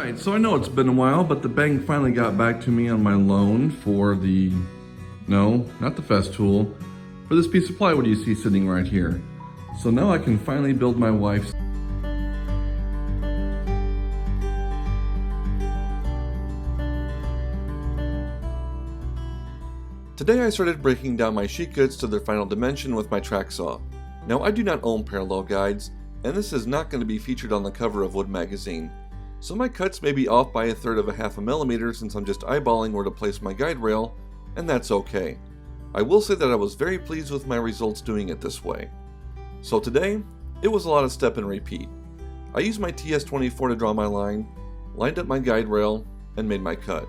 Alright, so I know it's been a while, but the bank finally got back to me on my loan for the, no, not the festool, for this piece of plywood you see sitting right here. So now I can finally build my wife's. Today I started breaking down my sheet goods to their final dimension with my track saw. Now I do not own parallel guides, and this is not going to be featured on the cover of Wood Magazine. So my cuts may be off by 1/3 of a half a millimeter since I'm just eyeballing where to place my guide rail, and that's okay. I will say that I was very pleased with my results doing it this way. So today, it was a lot of step and repeat. I used my TS-24 to draw my line, lined up my guide rail, and made my cut.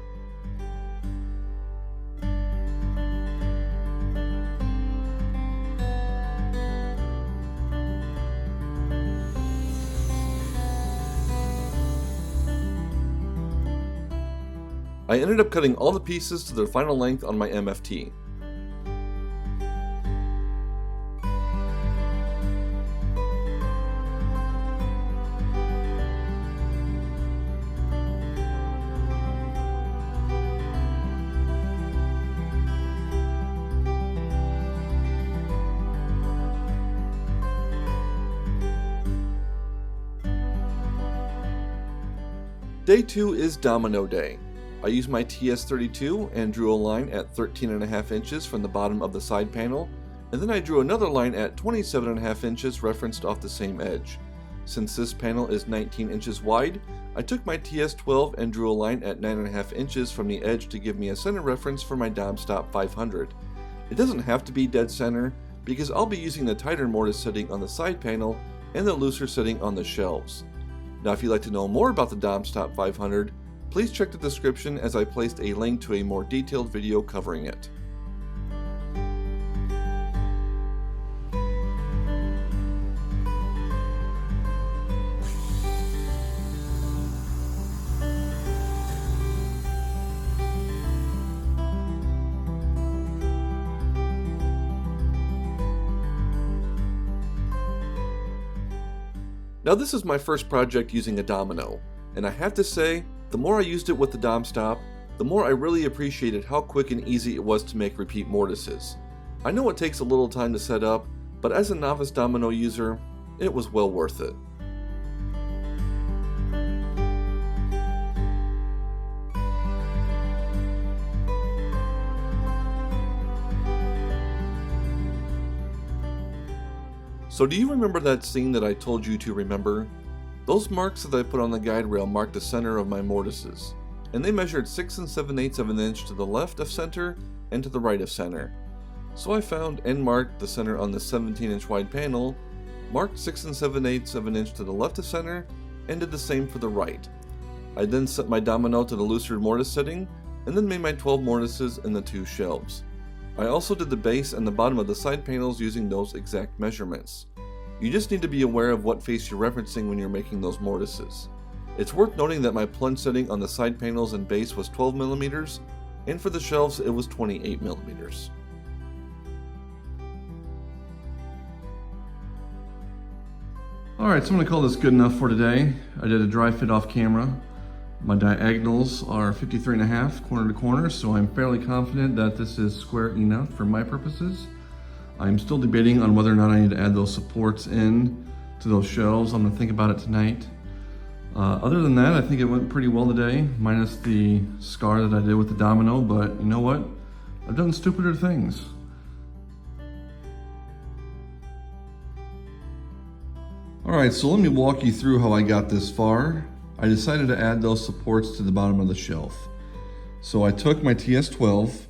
I ended up cutting all the pieces to their final length on my MFT. Day 2 is Domino Day. I used my TS-32 and drew a line at 13.5 inches from the bottom of the side panel, and then I drew another line at 27.5 inches referenced off the same edge. Since this panel is 19 inches wide, I took my TS-12 and drew a line at 9.5 inches from the edge to give me a center reference for my DomStop500. It doesn't have to be dead center, because I'll be using the tighter mortise setting on the side panel and the looser setting on the shelves. Now if you'd like to know more about the DomStop500, please check the description as I placed a link to a more detailed video covering it. Now this is my first project using a domino, and I have to say, the more I used it with the DomStop, the more I really appreciated how quick and easy it was to make repeat mortises. I know it takes a little time to set up, but as a novice domino user, it was well worth it. So do you remember that scene that I told you to remember? Those marks that I put on the guide rail marked the center of my mortises, and they measured 6 7/8 of an inch to the left of center and to the right of center. So I found and marked the center on the 17-inch wide panel, marked 6 7/8 of an inch to the left of center, and did the same for the right. I then set my domino to the looser mortise setting, and then made my 12 mortises in the 2 shelves. I also did the base and the bottom of the side panels using those exact measurements. You just need to be aware of what face you're referencing when you're making those mortises. It's worth noting that my plunge setting on the side panels and base was 12 millimeters, and for the shelves it was 28 millimeters. Alright, so I'm going to call this good enough for today. I did a dry fit off camera. My diagonals are 53.5 corner to corner, so I'm fairly confident that this is square enough for my purposes. I'm still debating on whether or not I need to add those supports in to those shelves. I'm gonna think about it tonight. Other than that, I think it went pretty well today, minus the scar that I did with the domino, but you know what? I've done stupider things. All right, so let me walk you through how I got this far. I decided to add those supports to the bottom of the shelf. So I took my TS-12,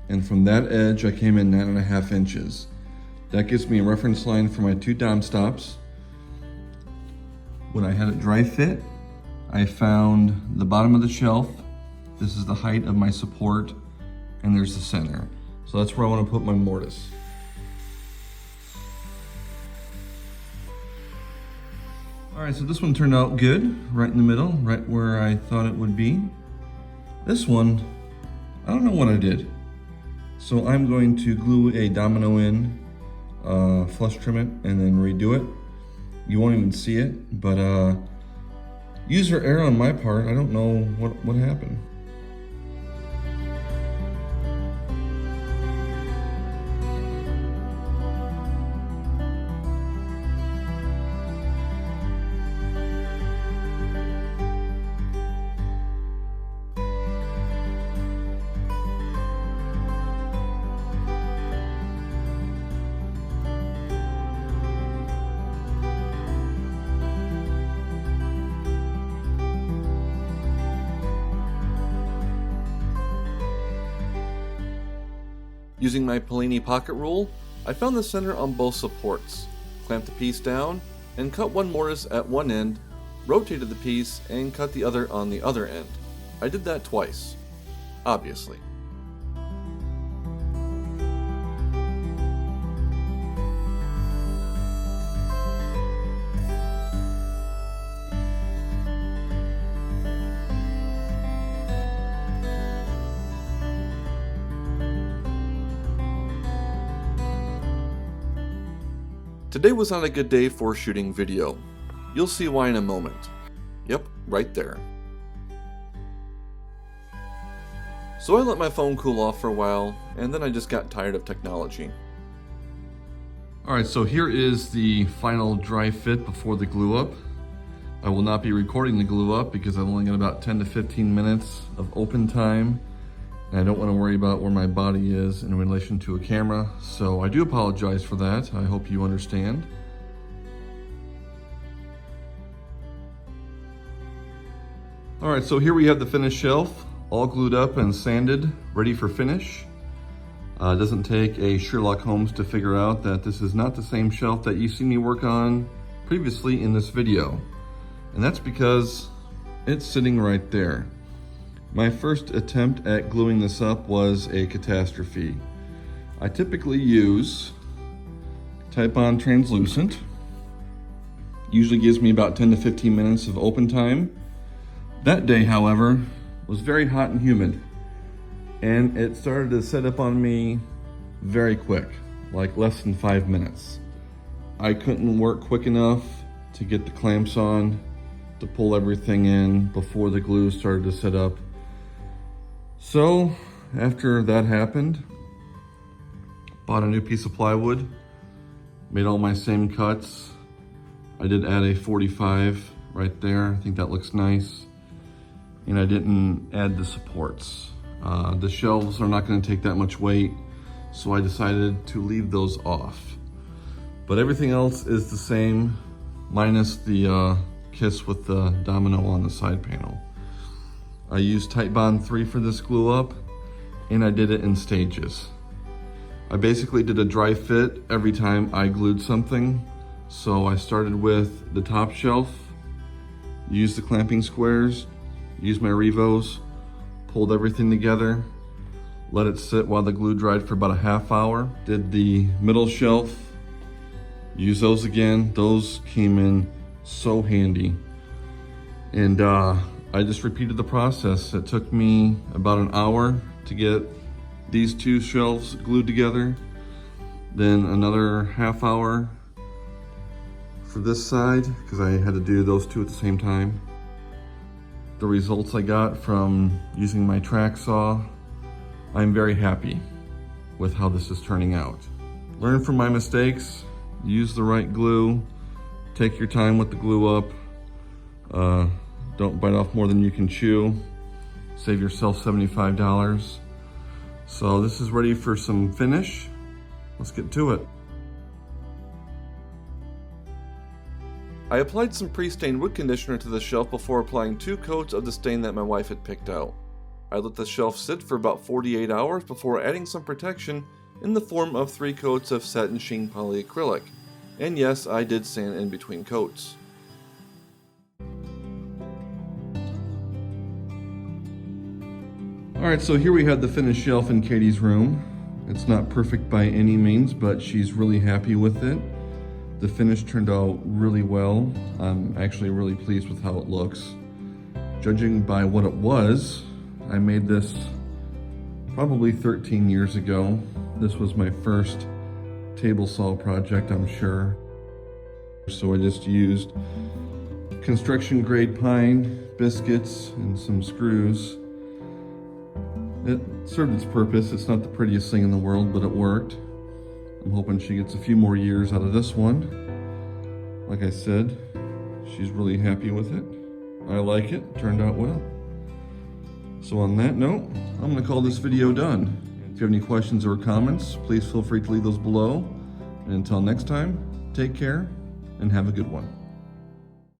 and from that edge I came in 9.5 inches. That gives me a reference line for my 2 DomStops. When I had it dry fit, I found the bottom of the shelf. This is the height of my support, and there's the center. So that's where I want to put my mortise. All right, so this one turned out good, right in the middle, right where I thought it would be. This one, I don't know what I did. So I'm going to glue a domino in, flush trim it, and then redo it. You won't even see it, but User error on my part, I don't know what happened. Using my Polini pocket rule, I found the center on both supports, clamped the piece down, and cut one mortise at one end, rotated the piece, and cut the other on the other end. I did that twice, obviously. Today was not a good day for shooting video. You'll see why in a moment. Yep, right there. So I let my phone cool off for a while, and then I just got tired of technology. Alright, so here is the final dry fit before the glue up. I will not be recording the glue up because I've only got about 10 to 15 minutes of open time. And I don't want to worry about where my body is in relation to a camera, so I do apologize for that. I hope you understand. Alright, so here we have the finished shelf, all glued up and sanded, ready for finish. It doesn't take a Sherlock Holmes to figure out that this is not the same shelf that you see me work on previously in this video. And that's because it's sitting right there. My first attempt at gluing this up was a catastrophe. I typically use Titebond translucent. Usually gives me about 10 to 15 minutes of open time. That day, however, was very hot and humid, and it started to set up on me very quick, like less than 5 minutes. I couldn't work quick enough to get the clamps on, to pull everything in before the glue started to set up. So after that happened, bought a new piece of plywood, made all my same cuts. I did add a 45 right there. I think that looks nice. And I didn't add the supports. The shelves are not going to take that much weight, so I decided to leave those off. But everything else is the same, minus the kiss with the Domino on the side panel. I used Titebond 3 for this glue up, and I did it in stages. I basically did a dry fit every time I glued something. So I started with the top shelf, used the clamping squares, used my Revos, pulled everything together, let it sit while the glue dried for about a half hour. Did the middle shelf, used those again. Those came in so handy. And I just repeated the process. It took me about an hour to get these two shelves glued together, then another half hour for this side because I had to do those two at the same time. The results I got from using my track saw, I'm very happy with how this is turning out. Learn from my mistakes, use the right glue, take your time with the glue up. Don't bite off more than you can chew. Save yourself $75. So this is ready for some finish. Let's get to it. I applied some pre-stained wood conditioner to the shelf before applying 2 coats of the stain that my wife had picked out. I let the shelf sit for about 48 hours before adding some protection in the form of 3 coats of satin sheen polyacrylic. And yes, I did sand in between coats. Alright, so here we have the finished shelf in Katie's room. It's not perfect by any means, but she's really happy with it. The finish turned out really well. I'm actually really pleased with how it looks. Judging by what it was, I made this probably 13 years ago. This was my first table saw project, I'm sure. So I just used construction grade pine biscuits and some screws. It served its purpose. It's not the prettiest thing in the world, but it worked. I'm hoping she gets a few more years out of this one. Like I said, she's really happy with it. I like it. Turned out well. So on that note, I'm going to call this video done. If you have any questions or comments, please feel free to leave those below. And until next time, take care and have a good one.